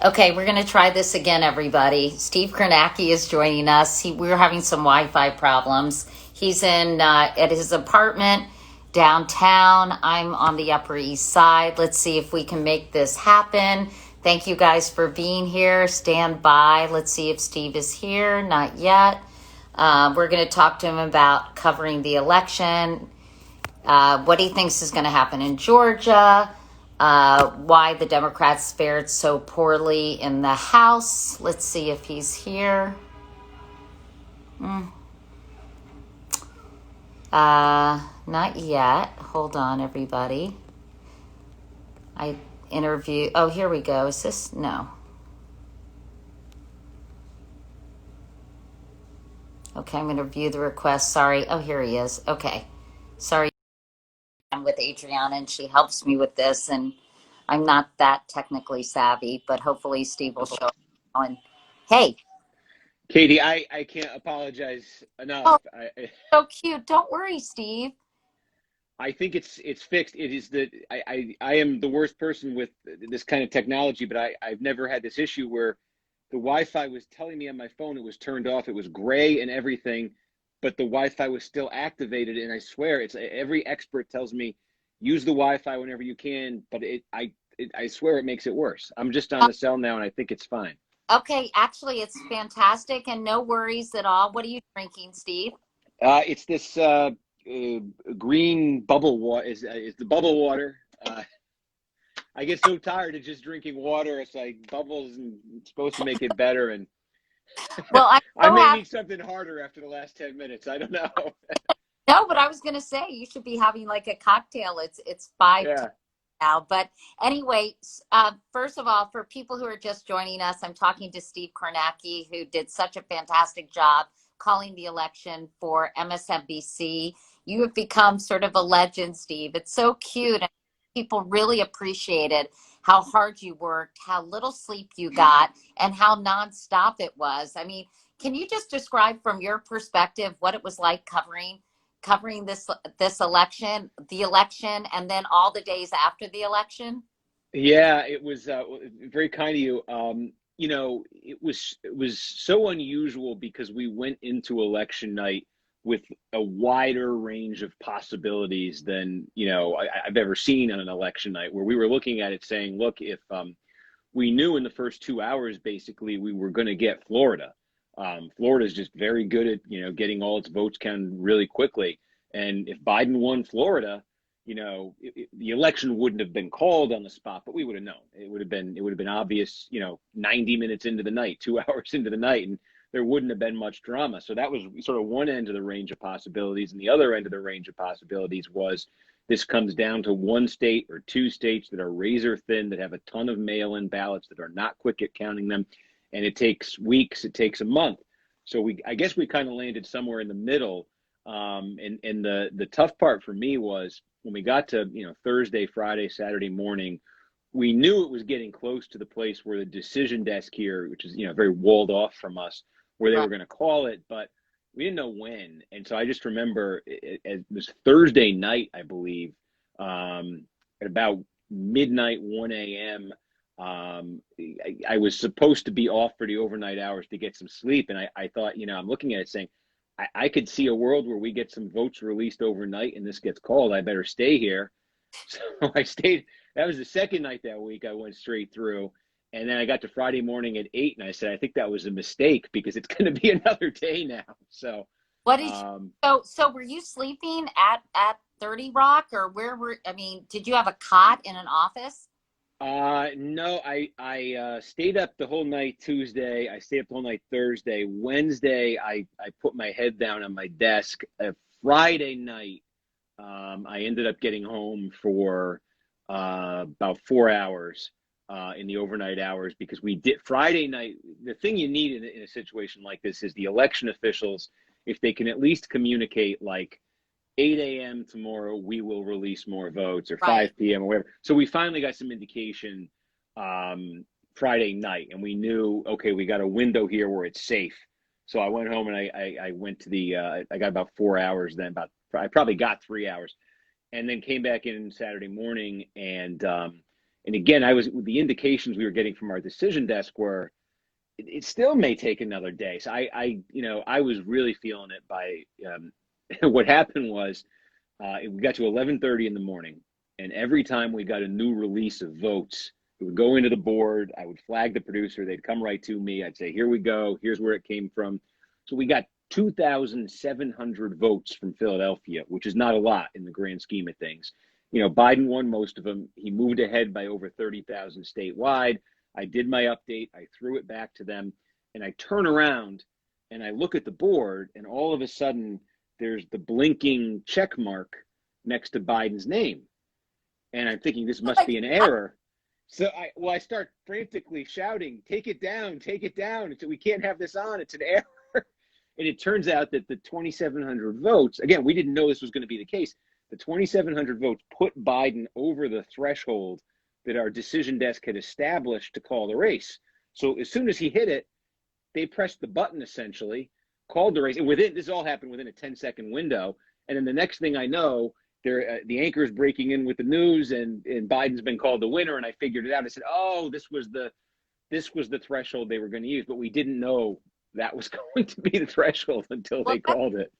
Okay, we're going to try this again, everybody. Steve Karnaki is joining us. We were having some Wi-Fi problems. He's in at his apartment downtown. I'm on the Upper East Side. Let's see if we can make this happen. Thank you guys for being here. Stand by. Let's see if Steve is here. Not yet. We're going to talk to him about covering the election, what he thinks is going to happen in Georgia, why the Democrats fared so poorly in the House. Let's see if he's here. Not yet. Hold on, everybody. Oh, here we go. Is this? No. Okay, I'm going to view the request. Sorry. Oh, here he is. Okay. Sorry. I'm with Adriana, and she helps me with this, and I'm not that technically savvy, but hopefully Steve will show up. And hey, Katie, I can't apologize enough. oh, so cute. Don't worry, Steve. I think it's fixed. It is that I am the worst person with this kind of technology, but I've never had this issue where the Wi-Fi was telling me on my phone it was turned off. It was gray and everything, but the Wi-Fi was still activated. And I swear, it's every expert tells me use the Wi-Fi whenever you can, but I swear it makes it worse. I'm just on the cell now, and I think it's fine. Okay, actually, it's fantastic and no worries at all. What are you drinking, Steve? It's this green bubble water is the bubble water. I get so tired of just drinking water. It's like bubbles and it's supposed to make it better. And Well, I'm I so may happy. need something harder after the last 10 minutes. I don't know. No, but I was going to say you should be having like a cocktail. It's 5 Yeah. now. But anyway, first of all, for people who are just joining us, I'm talking to Steve Kornacki, who did such a fantastic job calling the election for MSNBC. You have become sort of a legend, Steve. It's so cute. And people really appreciated how hard you worked, how little sleep you got, and how nonstop it was. I mean, can you just describe from your perspective what it was like covering this election, the election, and then all the days after the election? Yeah, it was very kind of you. It was so unusual because we went into election night with a wider range of possibilities than I've ever seen on an election night, where we were looking at it saying, look, if we knew in the first 2 hours basically we were going to get Florida. Florida is just very good at getting all its votes counted really quickly, and if Biden won Florida, the election wouldn't have been called on the spot, but we would have known. It would have been obvious, 90 minutes into the night, 2 hours into the night, and there wouldn't have been much drama. So that was sort of one end of the range of possibilities, and the other end of the range of possibilities was this comes down to one state or two states that are razor thin, that have a ton of mail-in ballots, that are not quick at counting them, and it takes weeks, it takes a month. So I guess we kind of landed somewhere in the middle. And the tough part for me was when we got to Thursday, Friday, Saturday morning, we knew it was getting close to the place where the decision desk here, which is very walled off from us, where they Right. were going to call it, but we didn't know when. And so I just remember it was Thursday night, I believe, at about midnight, 1 a.m. I was supposed to be off for the overnight hours to get some sleep, and I thought, I'm looking at it saying, I could see a world where we get some votes released overnight and this gets called. I better stay here. So I stayed. That was the second night that week. I went straight through. And then I got to Friday morning at 8, and I said, I think that was a mistake because it's going to be another day now. So, What did you, um, so were you sleeping at 30 Rock, or I mean, did you have a cot in an office? no, I stayed up the whole night Tuesday. I stayed up the whole night Thursday. Wednesday, I put my head down on my desk. Friday night, I ended up getting home for about 4 hours in the overnight hours, because we did Friday night. The thing you need in a situation like this is the election officials, if they can at least communicate like 8 a.m. tomorrow, we will release more votes, or Right. 5 p.m. or whatever. So we finally got some indication Friday night, and we knew, okay, we got a window here where it's safe. So I went home and I went to I got about 4 hours then, I probably got 3 hours, and then came back in Saturday morning, and And again, the indications we were getting from our decision desk were it still may take another day. So I was really feeling it by what happened was we got to 11:30 in the morning, and every time we got a new release of votes, it would go into the board. I would flag the producer. They'd come right to me. I'd say, here we go. Here's where it came from. So we got 2,700 votes from Philadelphia, which is not a lot in the grand scheme of things. Biden won most of them. He moved ahead by over 30,000 statewide. I did my update. I threw it back to them, and I turn around and I look at the board, and all of a sudden there's the blinking check mark next to Biden's name. And I'm thinking this must be an error. So I start frantically shouting, take it down, take it down. We can't have this on. It's an error. And it turns out that the 2,700 votes, again, we didn't know this was going to be the case. The 2,700 votes put Biden over the threshold that our decision desk had established to call the race. So as soon as he hit it, they pressed the button essentially, called the race. And this all happened within a 10-second window. And then the next thing I know, the anchor's breaking in with the news, and Biden's been called the winner. And I figured it out. I said, oh, this was the threshold they were going to use, but we didn't know that was going to be the threshold until they called it.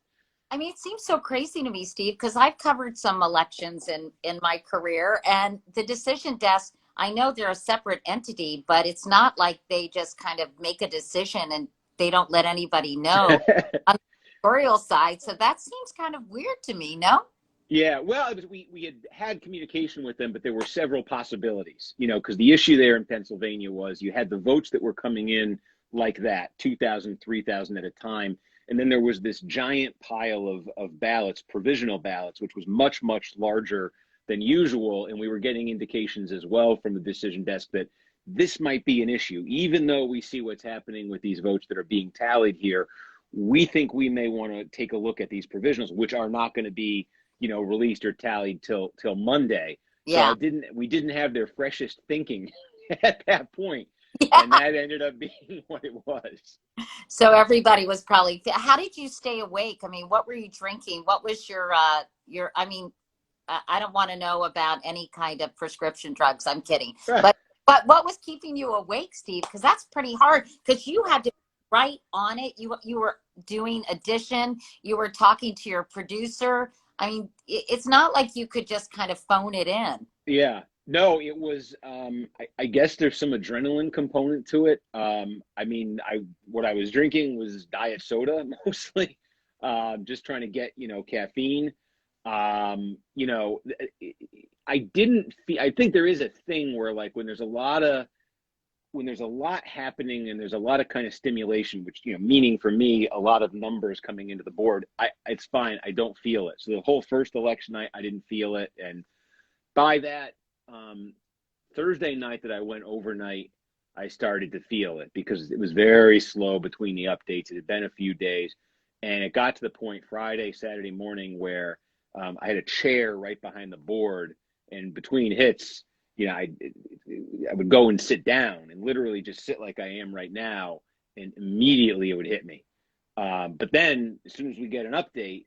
I mean, it seems so crazy to me, Steve, because I've covered some elections in my career, and the decision desk, I know they're a separate entity, but it's not like they just kind of make a decision and they don't let anybody know on the editorial side. So that seems kind of weird to me, no? Yeah, well, we had communication with them, but there were several possibilities, because the issue there in Pennsylvania was you had the votes that were coming in like that, 2,000, 3,000 at a time. And then there was this giant pile of ballots, provisional ballots, which was much, much larger than usual. And we were getting indications as well from the decision desk that this might be an issue. Even though we see what's happening with these votes that are being tallied here, we think we may want to take a look at these provisionals, which are not going to be, released or tallied till Monday. Yeah. So we didn't have their freshest thinking at that point. Yeah. And that ended up being what it was. So everybody was probably, how did you stay awake? I mean, what were you drinking? What was your, I mean, I don't want to know about any kind of prescription drugs. I'm kidding. But what was keeping you awake, Steve? Because that's pretty hard, because you had to write on it. You were doing addition. You were talking to your producer. I mean, it's not like you could just kind of phone it in. Yeah. No, it was, I guess there's some adrenaline component to it. I mean, what I was drinking was diet soda mostly, just trying to get, caffeine. I think there is a thing where, like, when there's a lot happening and there's a lot of kind of stimulation, which, meaning for me, a lot of numbers coming into the board, it's fine. I don't feel it. So the whole first election night, I didn't feel it. And by that, Thursday night that I went overnight, I started to feel it, because it was very slow between the updates. It had been a few days, and it got to the point Friday, Saturday morning where I had a chair right behind the board, and between hits, I would go and sit down and literally just sit like I am right now, and immediately it would hit me. But then as soon as we get an update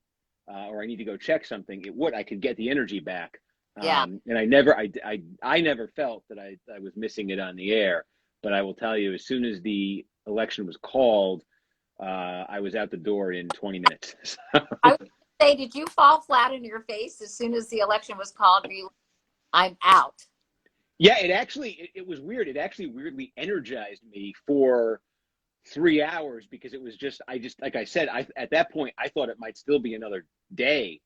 or I need to go check something, I could get the energy back. Yeah. And I never felt that I was missing it on the air, but I will tell you, as soon as the election was called, I was out the door in 20 minutes. I would say, did you fall flat on your face as soon as the election was called? Were you, I'm out? Yeah, it was weird. It actually weirdly energized me for 3 hours, because it was like I said, at that point, I thought it might still be another day.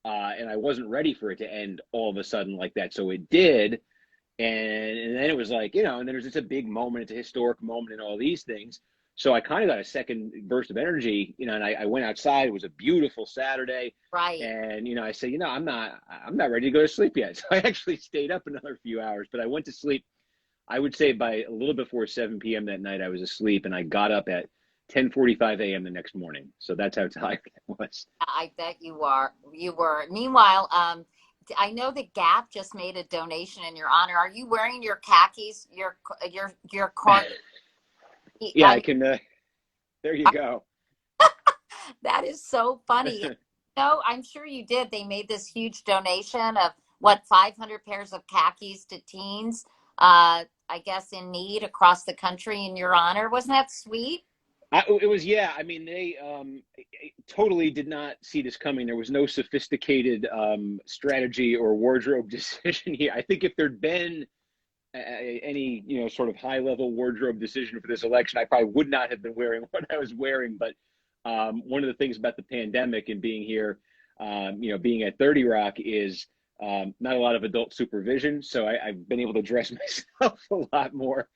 And I wasn't ready for it to end all of a sudden like that. So it did. And then it was like, and then there's just a big moment. It's a historic moment and all these things. So I kind of got a second burst of energy, and I went outside. It was a beautiful Saturday. Right. And, I said, I'm not ready to go to sleep yet. So I actually stayed up another few hours, but I went to sleep. I would say by a little before 7 p.m. that night, I was asleep, and I got up at 10:45 a.m. the next morning. So that's how tired I was. I bet you were. Meanwhile, I know that Gap just made a donation in your honor. Are you wearing your khakis, your cord? Yeah, I can. There you go. That is so funny. No, I'm sure you did. They made this huge donation of 500 pairs of khakis to teens. I guess, in need across the country in your honor. Wasn't that sweet? It was, yeah. I mean, they totally did not see this coming. There was no sophisticated strategy or wardrobe decision here. I think if there'd been any, sort of high level wardrobe decision for this election, I probably would not have been wearing what I was wearing. But one of the things about the pandemic and being here, being at 30 Rock is not a lot of adult supervision. So I've been able to dress myself a lot more.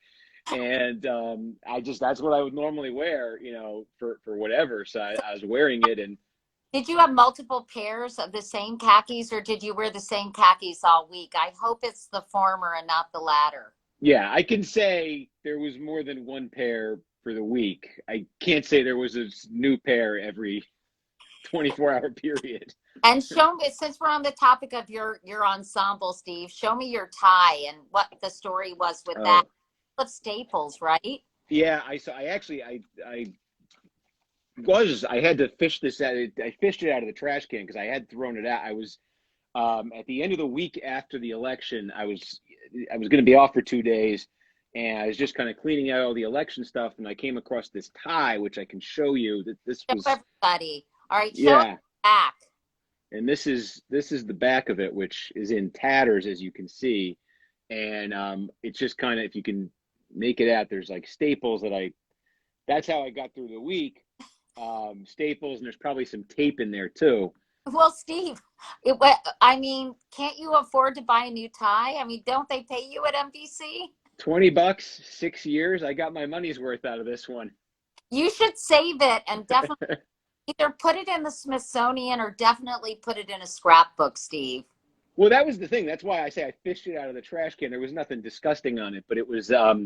And that's what I would normally wear, for whatever. So I was wearing it. And Did you have multiple pairs of the same khakis, or did you wear the same khakis all week? I hope it's the former and not the latter. yeah, I can say there was more than one pair for the week. I can't say there was a new pair every 24-hour period. And show me, since we're on the topic of your ensemble, Steve, show me your tie and what the story was with that. Oh, Of Staples, right? yeah. I had to fish this out. I fished it out of the trash can because I had thrown it out. I was at the end of the week after the election. I was going to be off for 2 days, and I was just kind of cleaning out all the election stuff, and I came across this tie, which I can show you that this Show was. everybody. All right, show it Yeah, back. and this is the back of it, which is in tatters, as you can see, and it's just kind of, if you can make it out, there's like staples that's how I got through the week. Staples, and there's probably some tape in there too. Well, Steve, I mean, can't you afford to buy a new tie? I mean, don't they pay you at NBC? $20, 6 years. I got my money's worth out of this one. You should save it and definitely either put it in the Smithsonian or definitely put it in a scrapbook, Steve. Well, that was the thing. That's why I say I fished it out of the trash can. There was nothing disgusting on it, but it was. I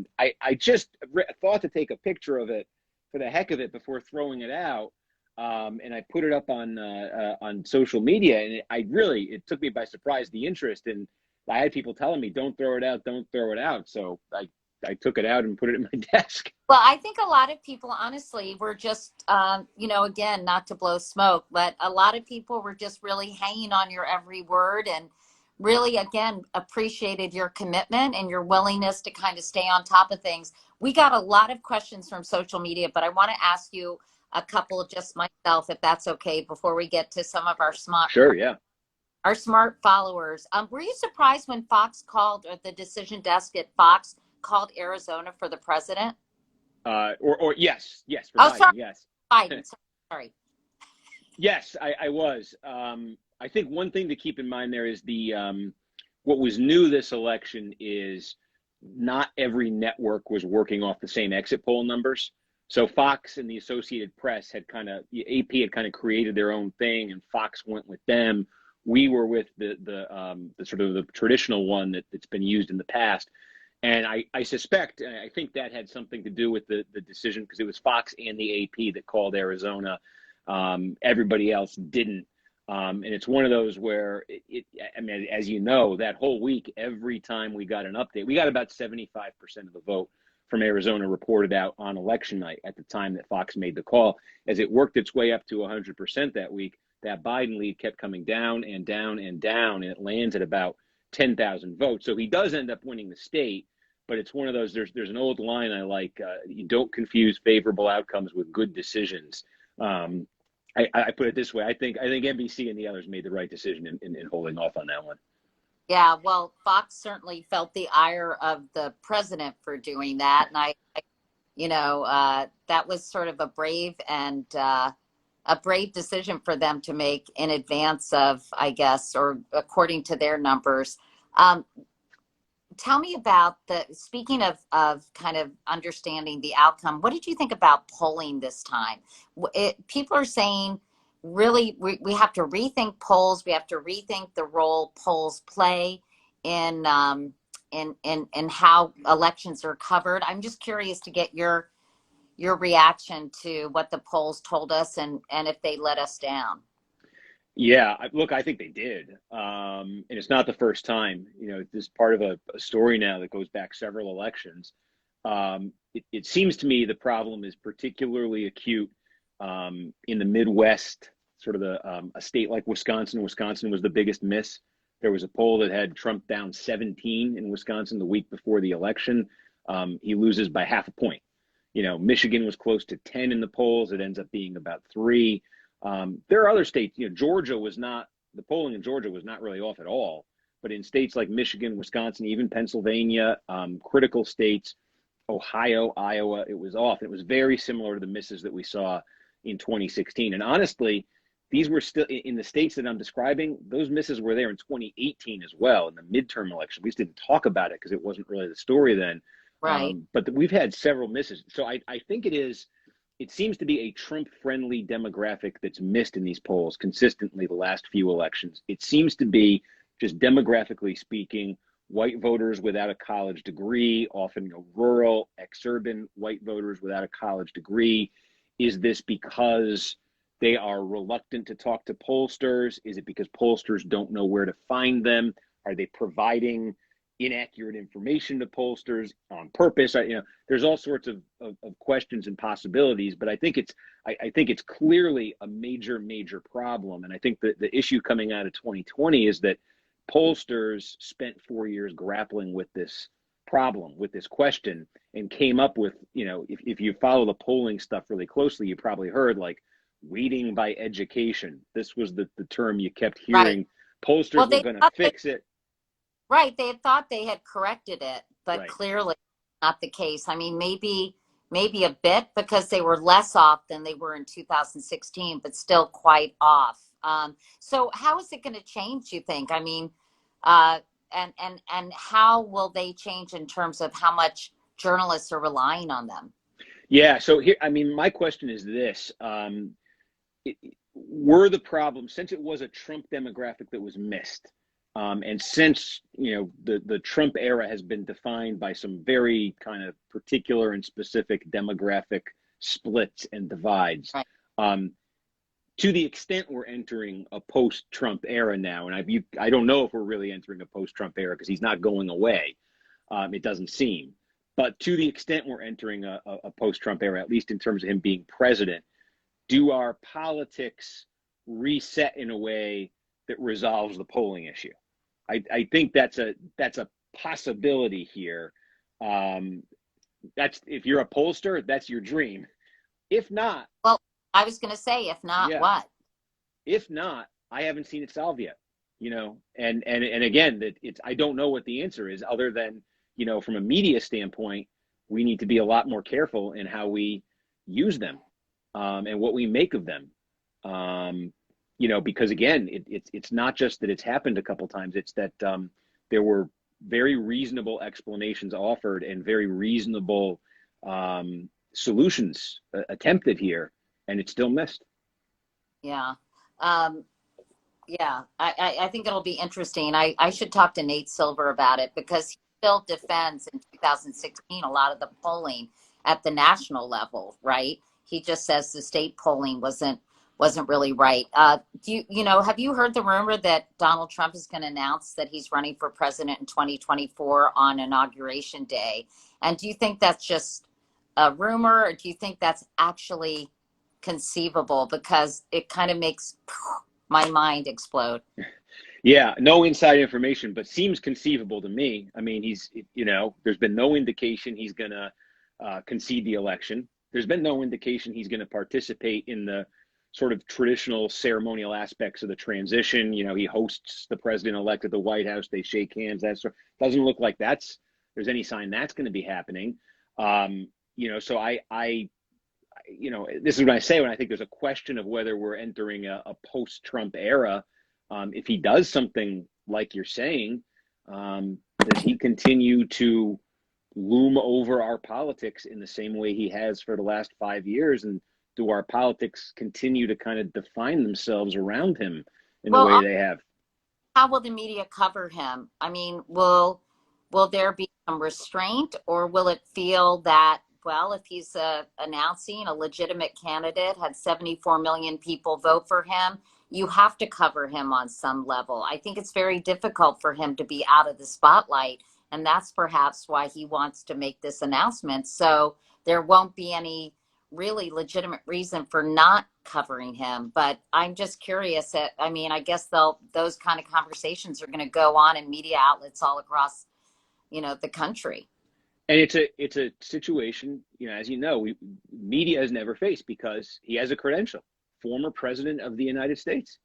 just thought to take a picture of it for the heck of it before throwing it out, and I put it up on social media, and it took me by surprise, the interest, and I had people telling me, "Don't throw it out, don't throw it out." So I took it out and put it in my desk. Well, I think a lot of people, honestly, were just, again, not to blow smoke, but a lot of people were just really hanging on your every word and really, again, appreciated your commitment and your willingness to kind of stay on top of things. We got a lot of questions from social media, but I want to ask you a couple just myself, if that's okay, before we get to some of Sure, yeah. our smart followers. Were you surprised when Fox called, or the decision desk at Fox called Arizona for the president? Or yes, for Oh, Biden, sorry, yes. Biden. Sorry. Yes, I was. I think one thing to keep in mind there is what was new this election is not every network was working off the same exit poll numbers. So Fox and the Associated Press AP had kind of created their own thing, and Fox went with them. We were with the sort of the traditional one that's been used in the past. And I suspect, and I think that had something to do with the decision, because it was Fox and the AP that called Arizona. Everybody else didn't. And it's one of those where I mean, as you know, that whole week, every time we got an update, we got about 75% of the vote from Arizona reported out on election night at the time that Fox made the call. As it worked its way up to 100% that week, that Biden lead kept coming down and down and down, and it lands at about 10,000 votes. So he does end up winning the state, but it's one of those, there's an old line I like, you don't confuse favorable outcomes with good decisions. I put it this way. I think NBC and the others made the right decision in holding off on that one. Yeah, well, Fox certainly felt the ire of the president for doing that. And that was sort of a brave decision for them to make in advance of, I guess, or according to their numbers. Tell me about speaking of kind of understanding the outcome, what did you think about polling this time? People are saying, really, we have to rethink polls. We have to rethink the role polls play in how elections are covered. I'm just curious to get your reaction to what the polls told us, and if they let us down. Yeah, look, I think they did. And it's not the first time. This is part of a story now that goes back several elections. It seems to me the problem is particularly acute in the Midwest, sort of a state like Wisconsin. Wisconsin was the biggest miss There was a poll that had Trump down 17 in Wisconsin the week before the election. He loses by half a point. Michigan was close to 10 in the polls. It ends up being about 3. There are other states, Georgia was not, the polling in Georgia was not really off at all. But in states like Michigan, Wisconsin, even Pennsylvania, critical states, Ohio, Iowa, it was off. It was very similar to the misses that we saw in 2016. And honestly, these were still in the states that I'm describing. Those misses were there in 2018 as well, in the midterm election. We just didn't talk about it because it wasn't really the story then. Right. But we've had several misses. So I think it seems to be a Trump-friendly demographic that's missed in these polls consistently the last few elections. It seems to be, just demographically speaking, white voters without a college degree, often rural, exurban white voters without a college degree. Is this because they are reluctant to talk to pollsters? Is it because pollsters don't know where to find them? Are they providing inaccurate information to pollsters on purpose? There's all sorts of questions and possibilities, but I think it's clearly a major problem. And I think that the issue coming out of 2020 is that pollsters spent 4 years grappling with this problem, with this question, and came up with, if you follow the polling stuff really closely, you probably heard like weighting by education. This was the term you kept hearing. Right. Pollsters were going to fix it. Right. They had thought they had corrected it, but right. Clearly not the case. I mean, maybe a bit because they were less off than they were in 2016, but still quite off. So how is it going to change, you think? I mean, and how will they change in terms of how much journalists are relying on them? Yeah. So here, my question is this. Were the problems, since it was a Trump demographic that was missed, and since, the Trump era has been defined by some very kind of particular and specific demographic splits and divides, right. To the extent we're entering a post-Trump era now, and I don't know if we're really entering a post-Trump era because he's not going away, it doesn't seem. But to the extent we're entering a post-Trump era, at least in terms of him being president, do our politics reset in a way that resolves the polling issue? I think that's a possibility here. That's, if you're a pollster, that's your dream. If not, well, I was going to say, if not, yeah. What? If not, I haven't seen it solved yet. And again, that I don't know what the answer is, other than, from a media standpoint, we need to be a lot more careful in how we use them, and what we make of them. Because again, it's not just that it's happened a couple times. It's that there were very reasonable explanations offered and very reasonable solutions attempted here, and it's still missed. Yeah. Yeah. I think it'll be interesting. I should talk to Nate Silver about it, because he still defends in 2016 a lot of the polling at the national level, right? He just says the state polling wasn't really right. Have you heard the rumor that Donald Trump is going to announce that he's running for president in 2024 on Inauguration Day? And do you think that's just a rumor, or do you think that's actually conceivable? Because it kind of makes my mind explode. Yeah, no inside information, but seems conceivable to me. I mean, he's, there's been no indication he's going to concede the election. There's been no indication he's going to participate in the sort of traditional ceremonial aspects of the transition. He hosts the president-elect at the White House. They shake hands. That sort doesn't look like there's any sign that's going to be happening. So I this is what I say when I think there's a question of whether we're entering a post-Trump era. If he does something like you're saying, does he continue to loom over our politics in the same way he has for the last 5 years? And do our politics continue to kind of define themselves around him in the way they have? How will the media cover him? I mean, will there be some restraint, or will it feel that, well, if he's announcing a legitimate candidate, had 74 million people vote for him, you have to cover him on some level? I think it's very difficult for him to be out of the spotlight, and that's perhaps why he wants to make this announcement. So there won't be any really legitimate reason for not covering him. But I'm just curious. I mean, I guess those kind of conversations are going to go on in media outlets all across, the country. And it's a situation, as you know, media has never faced because he has a credential, former president of the United States.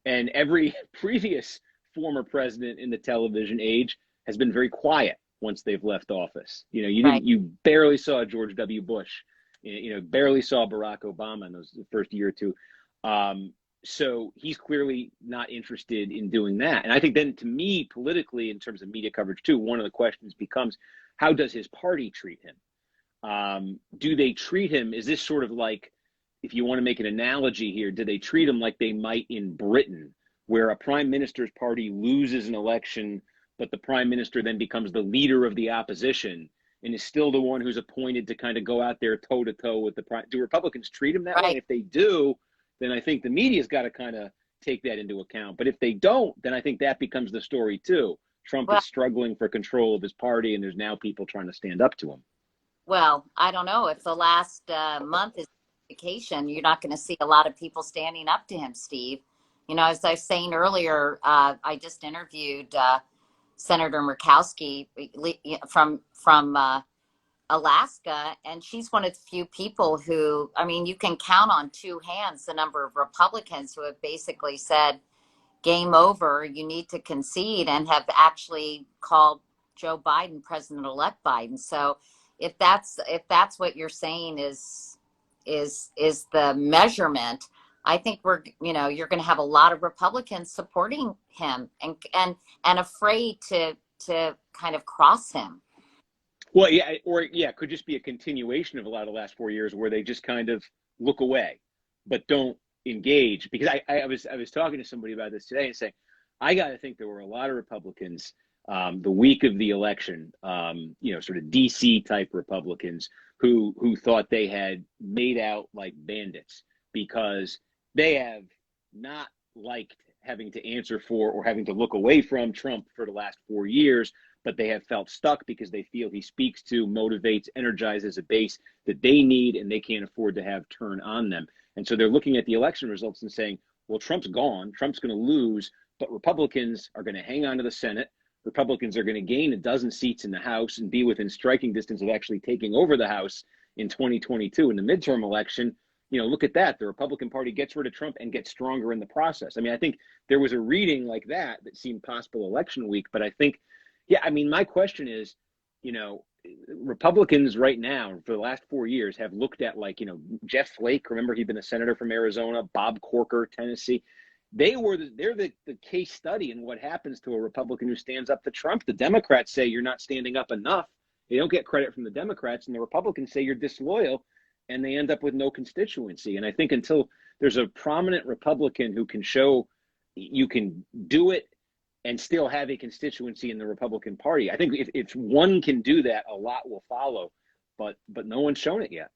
And every previous former president in the television age has been very quiet once they've left office. Right. You barely saw George W. Bush, barely saw Barack Obama in the first year or two. So he's clearly not interested in doing that. And I think then, to me, politically, in terms of media coverage too, one of the questions becomes, how does his party treat him? Do they treat him? Is this sort of like, if you want to make an analogy here, do they treat him like they might in Britain, where a prime minister's party loses an election, but the prime minister then becomes the leader of the opposition and is still the one who's appointed to kind of go out there toe to toe with the prime? Do Republicans treat him that way? Right. And if they do, then I think the media's got to kind of take that into account. But if they don't, then I think that becomes the story too. Trump is struggling for control of his party, and there's now people trying to stand up to him. Well, I don't know. If the last month is vacation, you're not going to see a lot of people standing up to him, Steve. As I was saying earlier, I just interviewed Senator Murkowski from Alaska, and she's one of the few people who, I mean, you can count on two hands the number of Republicans who have basically said, game over, you need to concede, and have actually called Joe Biden President-elect Biden. So if that's what you're saying is the measurement, I think you're going to have a lot of Republicans supporting him and afraid to kind of cross him. Well, it could just be a continuation of a lot of the last 4 years where they just kind of look away, but don't engage. Because I was talking to somebody about this today and saying, I got to think there were a lot of Republicans the week of the election, sort of DC type Republicans who thought they had made out like bandits because they have not liked having to answer for or having to look away from Trump for the last 4 years, but they have felt stuck because they feel he speaks to, motivates, energizes a base that they need and they can't afford to have turn on them. And so they're looking at the election results and saying, well, Trump's gone, Trump's going to lose, but Republicans are going to hang on to the Senate. Republicans are going to gain a dozen seats in the House and be within striking distance of actually taking over the House in 2022 in the midterm election. Look at that. The Republican Party gets rid of Trump and gets stronger in the process. I mean, I think there was a reading like that seemed possible election week, but I think, my question is, Republicans right now for the last 4 years have looked at Jeff Flake. Remember, he'd been a senator from Arizona, Bob Corker, Tennessee. They're the case study in what happens to a Republican who stands up to Trump. The Democrats say you're not standing up enough. They don't get credit from the Democrats, and the Republicans say you're disloyal, and they end up with no constituency. And I think until there's a prominent Republican who can show you can do it and still have a constituency in the Republican Party, I think if one can do that, a lot will follow. But no one's shown it yet.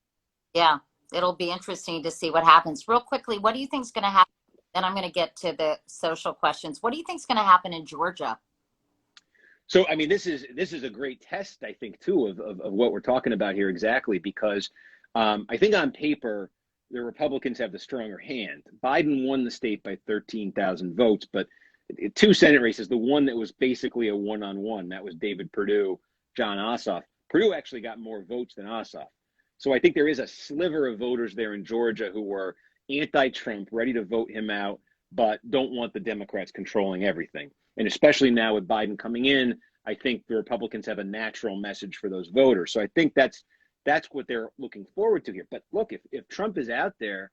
Yeah, it'll be interesting to see what happens. Real quickly, what do you think is going to happen? Then I'm going to get to the social questions. What do you think is going to happen in Georgia? So, I mean, this is a great test, I think, too, of what we're talking about here exactly, because I think on paper, the Republicans have the stronger hand. Biden won the state by 13,000 votes, but two Senate races, the one that was basically a one-on-one, that was David Perdue, John Ossoff. Perdue actually got more votes than Ossoff. So I think there is a sliver of voters there in Georgia who were anti-Trump, ready to vote him out, but don't want the Democrats controlling everything. And especially now with Biden coming in, I think the Republicans have a natural message for those voters. So I think that's what they're looking forward to here. But look, if Trump is out there,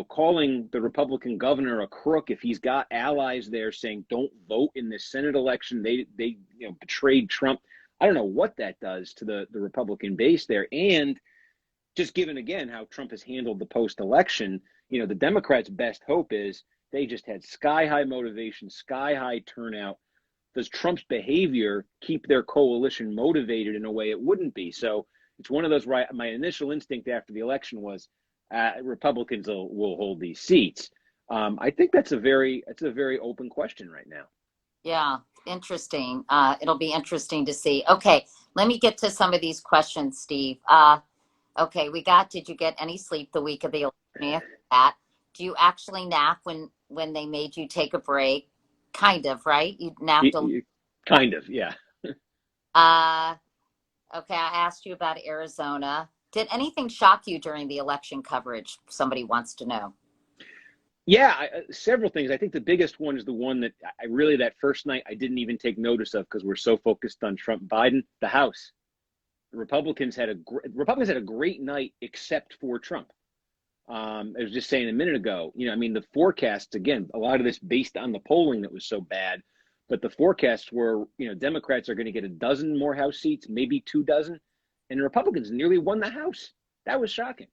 calling the Republican governor a crook, if he's got allies there saying don't vote in this Senate election, they betrayed Trump. I don't know what that does to the Republican base there. And just given again how Trump has handled the post-election, the Democrats' best hope is they just had sky-high motivation, sky-high turnout. Does Trump's behavior keep their coalition motivated in a way it wouldn't be? So it's one of those, right? My initial instinct after the election was Republicans will hold these seats. I think it's a very open question right now. Yeah, interesting. It'll be interesting to see. Okay, let me get to some of these questions, Steve. Okay, did you get any sleep the week of the election? That. Do you actually nap when they made you take a break? Kind of, right? You napped a. Kind of, yeah. Uh, okay. I asked you about Arizona. Did anything shock you during the election coverage? Somebody wants to know. Yeah, several things. I think the biggest one is the one that I really, that first night, I didn't even take notice of because we're so focused on Trump Biden. The House. The Republicans had a great night except for Trump. I was just saying a minute ago, I mean, the forecasts, again, a lot of this based on the polling that was so bad, but the forecasts were, Democrats are going to get a dozen more House seats, maybe 2 dozen, and the Republicans nearly won the House. That was shocking.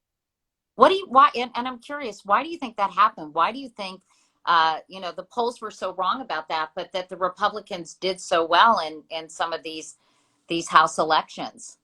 Why, and I'm curious, why do you think that happened? Why do you think, the polls were so wrong about that, but that the Republicans did so well in some of these House elections?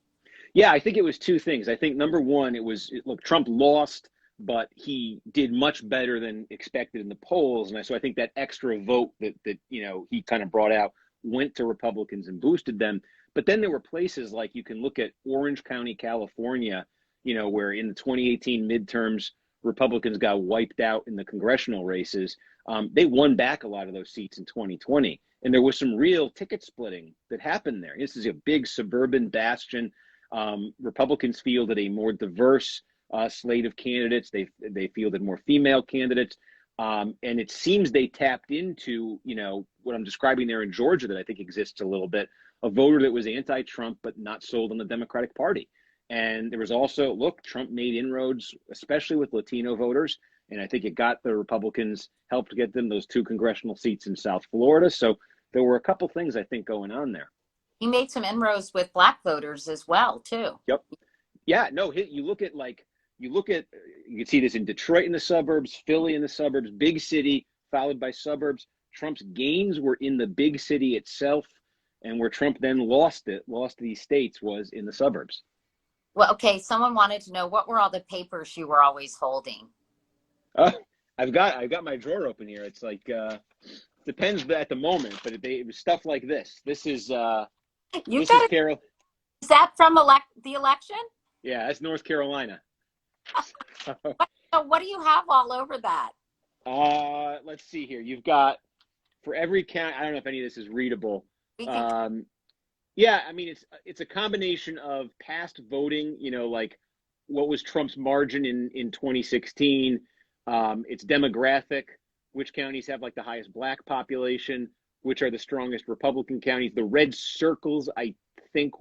Yeah, I think it was two things. I think number one, look, Trump lost, but he did much better than expected in the polls, and so I think that extra vote that he kind of brought out went to Republicans and boosted them. But then there were places like you can look at Orange County, California, where in the 2018 midterms Republicans got wiped out in the congressional races. They won back a lot of those seats in 2020, and there was some real ticket splitting that happened there. This is a big suburban bastion. Republicans fielded a more diverse slate of candidates. They fielded more female candidates, and it seems they tapped into what I'm describing there in Georgia that I think exists a little bit, a voter that was anti-Trump but not sold on the Democratic Party. And there was also, look, Trump made inroads, especially with Latino voters, and I think it got the Republicans, helped get them those 2 congressional seats in South Florida. So there were a couple things I think going on there. He made some inroads with black voters as well, too. Yep. Yeah, no, you look at you can see this in Detroit in the suburbs, Philly in the suburbs, big city followed by suburbs. Trump's gains were in the big city itself, and where Trump then lost these states was in the suburbs. Well, okay, someone wanted to know, what were all the papers you were always holding? I've got my drawer open here. It's like depends at the moment, but it was stuff like this. This is Carol. Is that from the election? Yeah, that's North Carolina. What do you have all over that? Let's see here. You've got, for every county, I don't know if any of this is readable. Yeah, I mean, it's a combination of past voting, like what was Trump's margin in 2016. It's demographic, which counties have like the highest black population, which are the strongest Republican counties. The red circles, I think,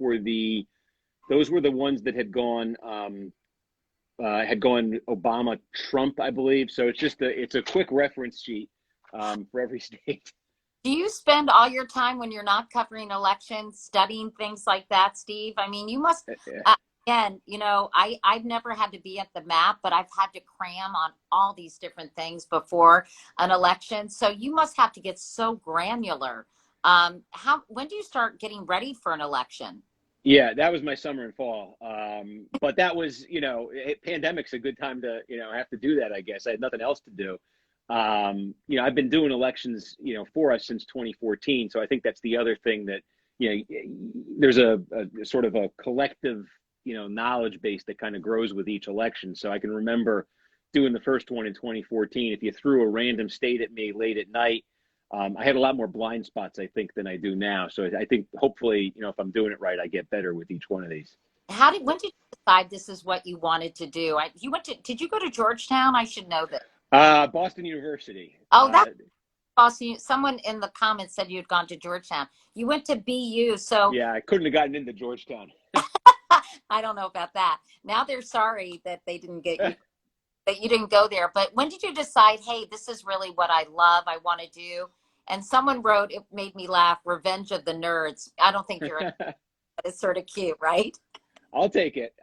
those were the ones that had gone Obama Trump, I believe. So it's a quick reference sheet for every state. Do you spend all your time when you're not covering elections studying things like that, Steve? I mean, you must, again, I've never had to be at the map, but I've had to cram on all these different things before an election. So you must have to get so granular. When do you start getting ready for an election? Yeah, that was my summer and fall. But that was, pandemic's a good time to, have to do that, I guess. I had nothing else to do. I've been doing elections, for us since 2014. So I think that's the other thing that, there's a sort of a collective, knowledge base that kind of grows with each election. So I can remember doing the first one in 2014. If you threw a random state at me late at night, I had a lot more blind spots, I think, than I do now. So I think hopefully, if I'm doing it right, I get better with each one of these. When did you decide this is what you wanted to do? Did you go to Georgetown? I should know that. Boston University. Oh, that's Boston. Someone in the comments said you had gone to Georgetown. You went to BU, so yeah, I couldn't have gotten into Georgetown. I don't know about that. Now they're sorry that they didn't get you, that you didn't go there. But when did you decide, hey, this is really what I love, I want to do? And someone wrote, it made me laugh, Revenge of the Nerds. I don't think you're, but it's sort of cute, right? I'll take it.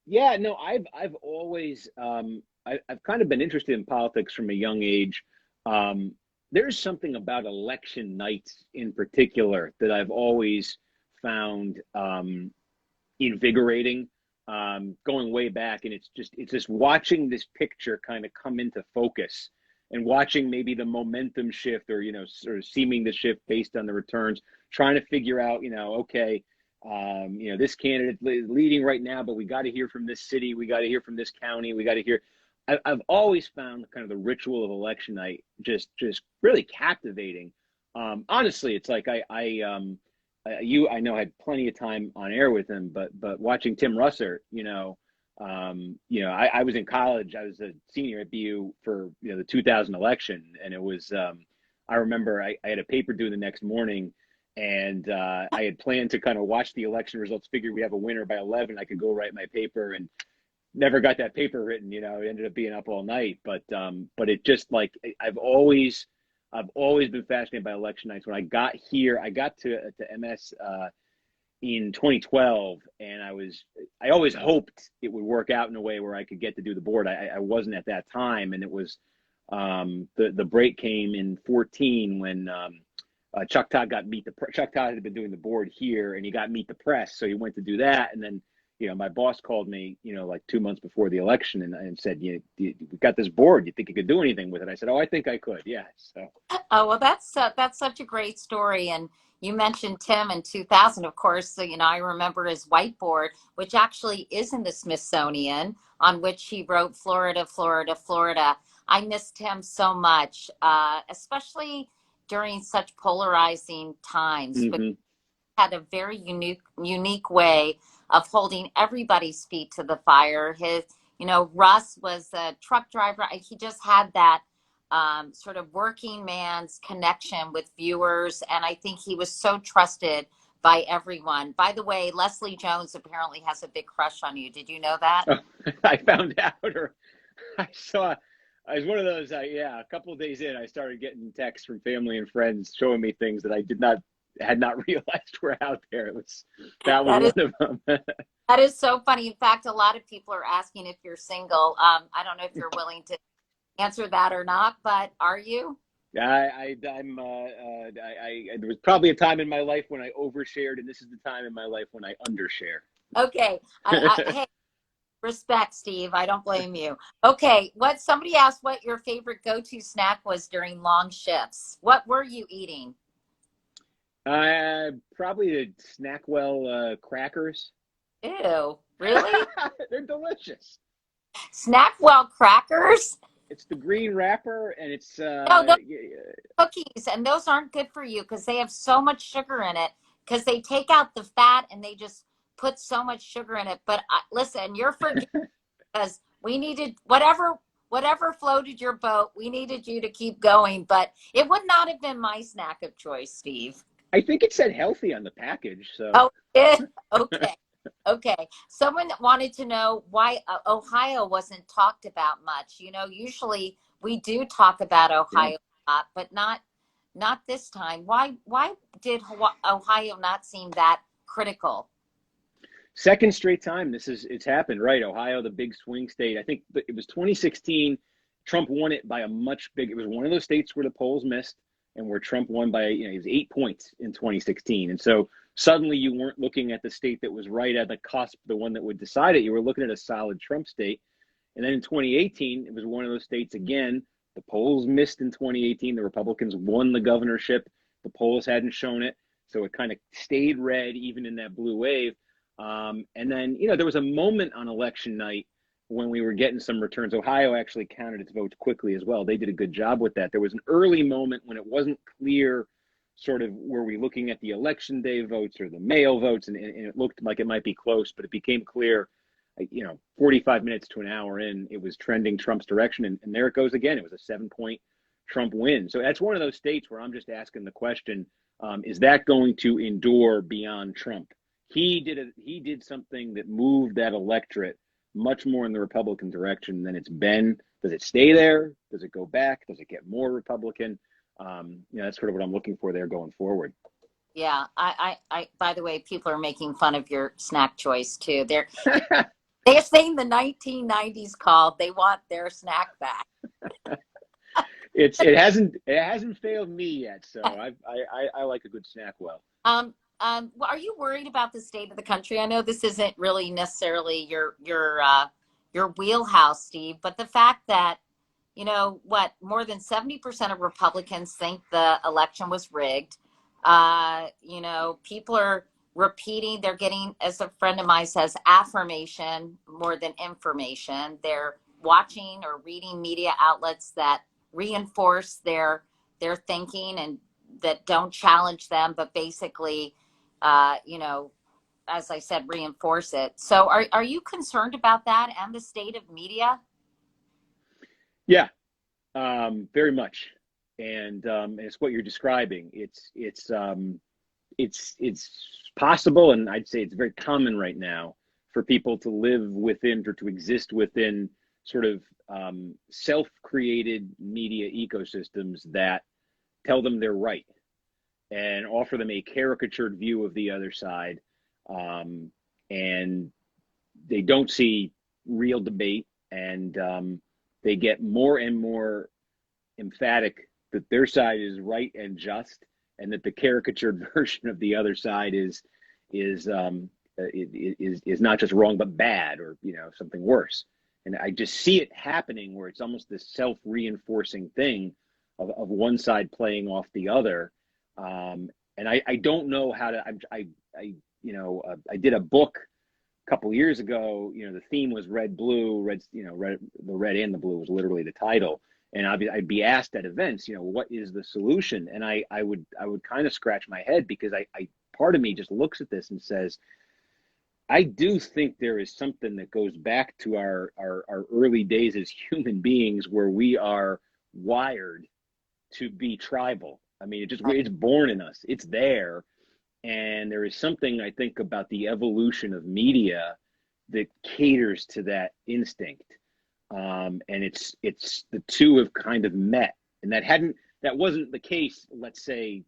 Yeah, no, I've always, I've kind of been interested in politics from a young age. There's something about election nights in particular that I've always found invigorating, going way back. And it's just watching this picture kind of come into focus and watching maybe the momentum shift or, sort of seeming the shift based on the returns, trying to figure out, okay, this candidate is leading right now, but we got to hear from this city. We got to hear from this county. We got to hear. I've always found kind of the ritual of election night just really captivating. Honestly, it's like I know I had plenty of time on air with him, but watching Tim Russert, I was in college. I was a senior at BU for the 2000 election, and it was I remember I had a paper due the next morning, and I had planned to kind of watch the election results. Figured we have a winner by 11. I could go write my paper, and never got that paper written. It ended up being up all night. But it just like I've always been fascinated by election nights. When I got here, I got to MS in 2012, and I always hoped it would work out in a way where I could get to do the board. I wasn't at that time, and it was the break came in 14 when Chuck Todd Chuck Todd had been doing the board here, and he got Meet the Press, so he went to do that, and then my boss called me, like 2 months before the election, and said, we got this board. You think you could do anything with it? I said, oh, I think I could. Yeah. So. Oh, well, that's such a great story. And you mentioned Tim in 2000, of course. So, I remember his whiteboard, which actually is in the Smithsonian, on which he wrote Florida, Florida, Florida. I missed him so much, especially during such polarizing times. Mm-hmm. But he had a very unique way of holding everybody's feet to the fire. Russ was a truck driver. He just had that sort of working man's connection with viewers. And I think he was so trusted by everyone. By the way, Leslie Jones apparently has a big crush on you. Did you know that? I found out, or I saw. I was one of those, a couple of days in, I started getting texts from family and friends showing me things that I had not realized were out there. That was one of them. That is so funny. In fact, a lot of people are asking if you're single. I don't know if you're willing to answer that or not, but are you? There was probably a time in my life when I overshared, and this is the time in my life when I undershare. Okay. Hey, respect, Steve. I don't blame you. Okay. Somebody asked what your favorite go-to snack was during long shifts. What were you eating? Probably the Snackwell crackers. Ew, really? They're delicious. Snackwell crackers? It's the green wrapper, and it's cookies, and those aren't good for you because they have so much sugar in it. Because they take out the fat and they just put so much sugar in it. But listen, you're forgiven because we needed whatever floated your boat. We needed you to keep going, but it would not have been my snack of choice, Steve. I think it said healthy on the package. So. Oh, it? Okay. Okay. Someone wanted to know why Ohio wasn't talked about much. Usually we do talk about Ohio a lot, but not this time. Why did Ohio not seem that critical? Second straight time it's happened, right? Ohio, the big swing state. I think it was 2016. Trump won it by it was one of those states where the polls missed and where Trump won by, it was 8 points in 2016. And so suddenly you weren't looking at the state that was right at the cusp, the one that would decide it. You were looking at a solid Trump state. And then in 2018, it was one of those states again. The polls missed in 2018. The Republicans won the governorship. The polls hadn't shown it. So it kind of stayed red even in that blue wave. And then, there was a moment on election night when we were getting some returns. Ohio actually counted its votes quickly as well. They did a good job with that. There was an early moment when it wasn't clear sort of were we looking at the election day votes or the mail votes, and it looked like it might be close, but it became clear, 45 minutes to an hour in, it was trending Trump's direction, and there it goes again. It was a 7-point Trump win. So that's one of those states where I'm just asking the question, is that going to endure beyond Trump? He did something that moved that electorate much more in the Republican direction than it's been. Does it stay there? Does it go back? Does it get more Republican? That's sort of what I'm looking for there going forward. Yeah, I by the way, people are making fun of your snack choice too. They're saying the 1990s called. They want their snack back. It hasn't failed me yet, so I like a good Snackwell. Are you worried about the state of the country? I know this isn't really necessarily your wheelhouse, Steve, but the fact that more than 70% of Republicans think the election was rigged. People are they're getting, as a friend of mine says, affirmation more than information. They're watching or reading media outlets that reinforce their thinking and that don't challenge them, but basically, you know, as I said, reinforce it. So are you concerned about that and the state of media? Yeah, very much. And it's what you're describing. It's possible, and I'd say it's very common right now for people to live within or to exist within sort of self-created media ecosystems that tell them they're right and offer them a caricatured view of the other side. And they don't see real debate, and they get more and more emphatic that their side is right and just, and that the caricatured version of the other side is not just wrong but bad, or something worse. And I just see it happening where it's almost this self-reinforcing thing of one side playing off the other. And I don't know how to. I did a book a couple years ago. The theme was red, blue, red. The red and the blue was literally the title. And I'd be asked at events, what is the solution? And I would kind of scratch my head, because I part of me just looks at this and says, I do think there is something that goes back to our early days as human beings, where we are wired to be tribal. I mean, it's born in us. It's there. And there is something, I think, about the evolution of media that caters to that instinct. And it's the two have kind of met, and that wasn't the case, let's say,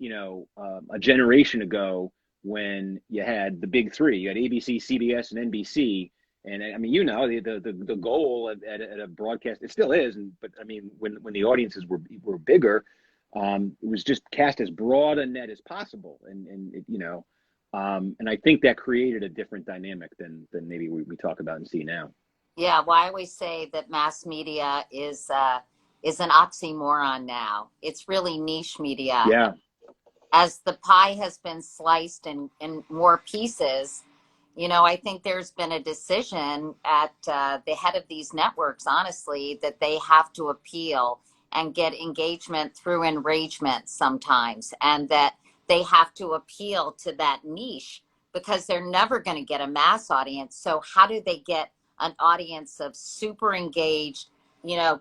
a generation ago, when you had the big three. You had ABC, CBS, and NBC. And I mean, the goal at a broadcast, it still is, but I mean, when the audiences were bigger, it was just cast as broad a net as possible, and I think that created a different dynamic than maybe we talk about and see now. Yeah, well, I always say that mass media is an oxymoron now. It's really niche media. Yeah. As the pie has been sliced in more pieces, I think there's been a decision at the head of these networks, honestly, that they have to appeal and get engagement through enragement sometimes, and that they have to appeal to that niche, because they're never going to get a mass audience. So how do they get an audience of super engaged,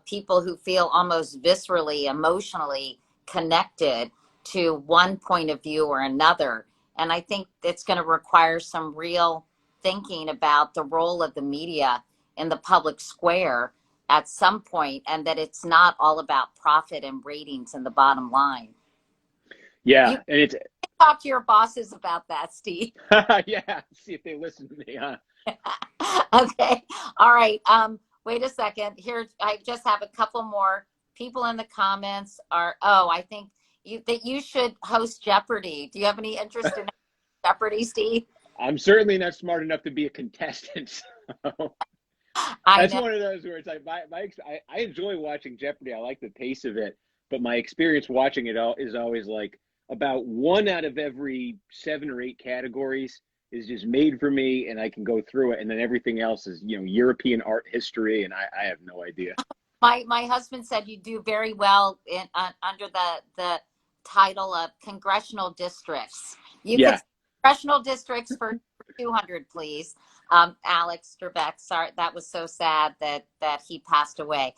people who feel almost viscerally, emotionally connected to one point of view or another? And I think it's going to require some real thinking about the role of the media in the public square at some point, and that it's not all about profit and ratings and the bottom line. Yeah, You and it's talk to your bosses about that, Steve. yeah, see if they listen to me, huh? Okay. All right. Wait a second. Here, I just have a couple more people in the comments. I think that you should host Jeopardy. Do you have any interest in Jeopardy, Steve? I'm certainly not smart enough to be a contestant. So. That's one of those where it's like I enjoy watching Jeopardy. I like the pace of it, but my experience watching it all is always like about 1 out of every 7 or 8 categories is just made for me, and I can go through it, and then everything else is European art history, and I have no idea. My husband said you do very well under the title of congressional districts. You could congressional districts for 200, please. Alex Trebek, sorry, that was so sad that he passed away.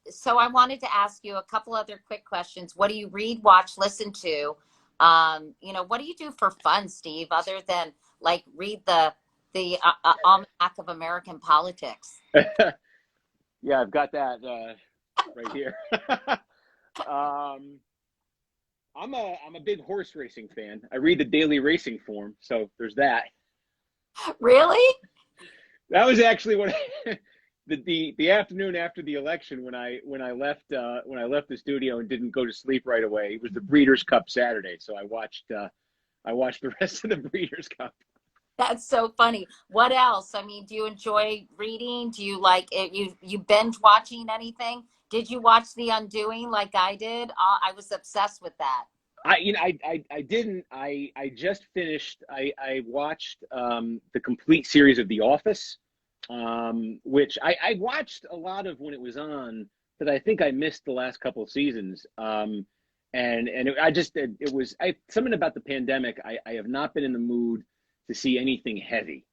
So I wanted to ask you a couple other quick questions. What do you read, watch, listen to? What do you do for fun, Steve, other than like read the Almanac of American Politics? Yeah, I've got that right here. I'm a big horse racing fan. I read the Daily Racing Form, so there's that. Really? That was actually what the afternoon after the election, when I left the studio and didn't go to sleep right away. It was the Breeders' Cup Saturday, so I watched the rest of the Breeders' Cup. That's so funny. What else? I mean, do you enjoy reading? Do you like it? You binge watching anything? Did you watch The Undoing like I did? I was obsessed with that. I didn't. I just finished. I watched the complete series of The Office. which I watched a lot of when it was on, but I think I missed the last couple of seasons. It was something about the pandemic. I have not been in the mood to see anything heavy.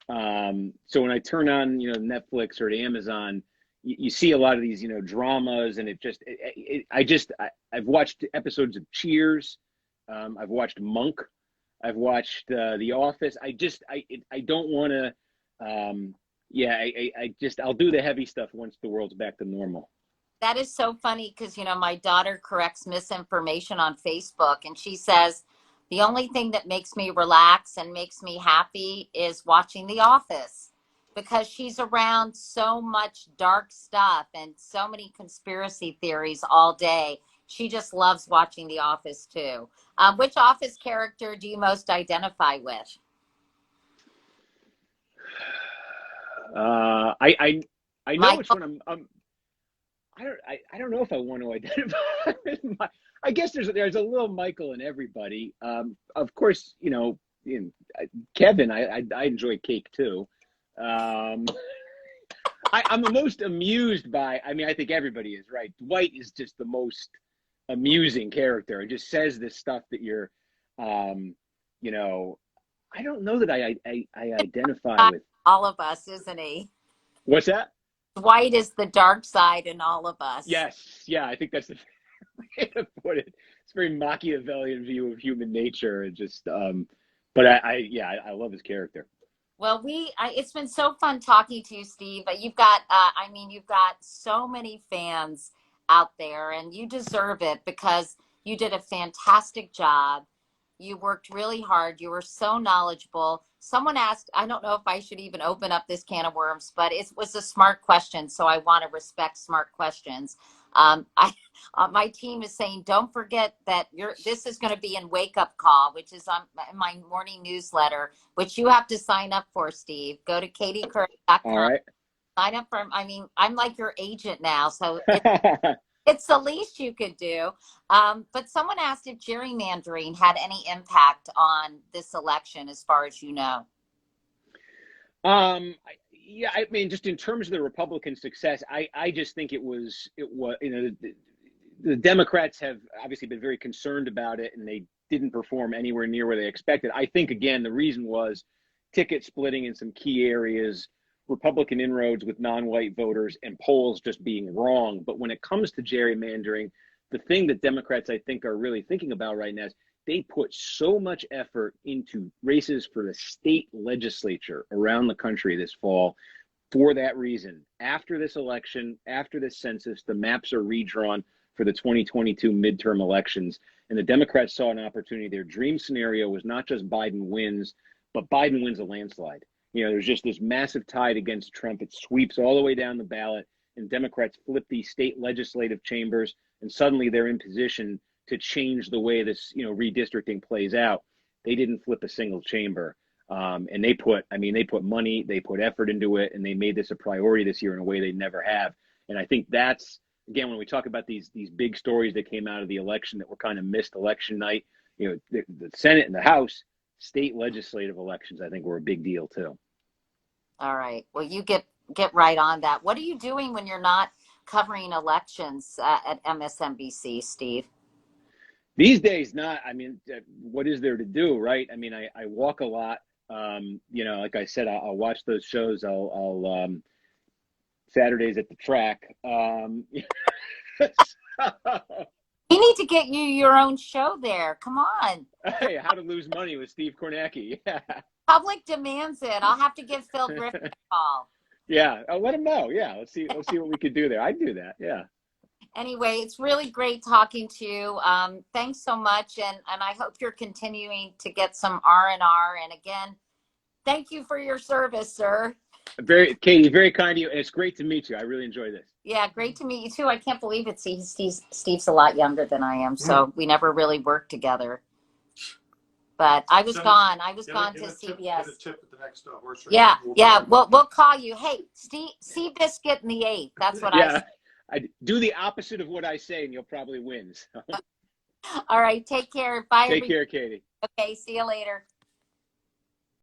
So when I turn on, Netflix or Amazon, you see a lot of these, dramas, and I've watched episodes of Cheers. I've watched Monk. I've watched The Office. I don't want to. I'll do the heavy stuff once the world's back to normal. That is so funny because, my daughter corrects misinformation on Facebook, and she says, the only thing that makes me relax and makes me happy is watching The Office, because she's around so much dark stuff and so many conspiracy theories all day. She just loves watching The Office too. Which Office character do you most identify with? I know Michael? which one I don't know if I want to identify with I guess there's a little Michael in everybody. Of course, Kevin, I enjoy cake too. I'm the most amused by, I think everybody is, right? Dwight is just the most amusing character. It just says this stuff that you're, I don't know that I identify with. All of us, isn't he? What's that? Dwight is the dark side in all of us. Yes. Yeah, I think that's the way to put it. It's a very Machiavellian view of human nature. And just, but I love his character. Well, it's been so fun talking to you, Steve. You've got, you've got so many fans out there, and you deserve it because you did a fantastic job. You worked really hard. You were so knowledgeable. Someone asked, I don't know if I should even open up this can of worms, but it was a smart question, so I want to respect smart questions. My team is saying, don't forget that this is going to be in Wake Up Call, which is on my morning newsletter, which you have to sign up for, Steve. Go to katiecouric.com. All right. Sign up for, I'm like your agent now, so it's the least you could do. But someone asked if gerrymandering had any impact on this election, as far as you know. Just in terms of the Republican success, I just think it was, the Democrats have obviously been very concerned about it, and they didn't perform anywhere near where they expected. I think, again, the reason was ticket splitting in some key areas, Republican inroads with non-white voters, and polls just being wrong. But when it comes to gerrymandering, the thing that Democrats, I think, are really thinking about right now is they put so much effort into races for the state legislature around the country this fall. For that reason, after this election, after this census, the maps are redrawn for the 2022 midterm elections. And the Democrats saw an opportunity. Their dream scenario was not just Biden wins, but Biden wins a landslide. There's just this massive tide against Trump. It sweeps all the way down the ballot, and Democrats flip these state legislative chambers, and suddenly they're in position to change the way this, redistricting plays out. They didn't flip a single chamber. And they put money, they put effort into it, and they made this a priority this year in a way they never have. And I think that's, again, when we talk about these big stories that came out of the election that were kind of missed election night, the Senate and the House, state legislative elections, I think, were a big deal too. All right. Well, you get right on that. What are you doing when you're not covering elections at MSNBC, Steve? These days, what is there to do, right? I walk a lot. Like I said, I'll watch those shows. I'll Saturdays at the track. We need to get you your own show there. Come on. Hey, How to Lose Money with Steve Kernanke. Yeah. Public demands it. I'll have to give Phil Griffin a call. Yeah, I'll let him know. Yeah, let's see what we could do there. I'd do that. Yeah. Anyway, it's really great talking to you. Thanks so much, and I hope you're continuing to get some R&R. And again, thank you for your service, sir. Katie, very kind of you, and it's great to meet you. I really enjoy this. Yeah, great to meet you too. I can't believe it. Steve's a lot younger than I am, so we never really worked together. But I was gone. I was gone to CBS. Get a tip at the next horse race. Yeah. We'll call you. Hey, Seabiscuit in the 8th. That's what I say. I do the opposite of what I say, and you'll probably win. So. All right. Take care. Bye. Take care, Katie. Okay. See you later.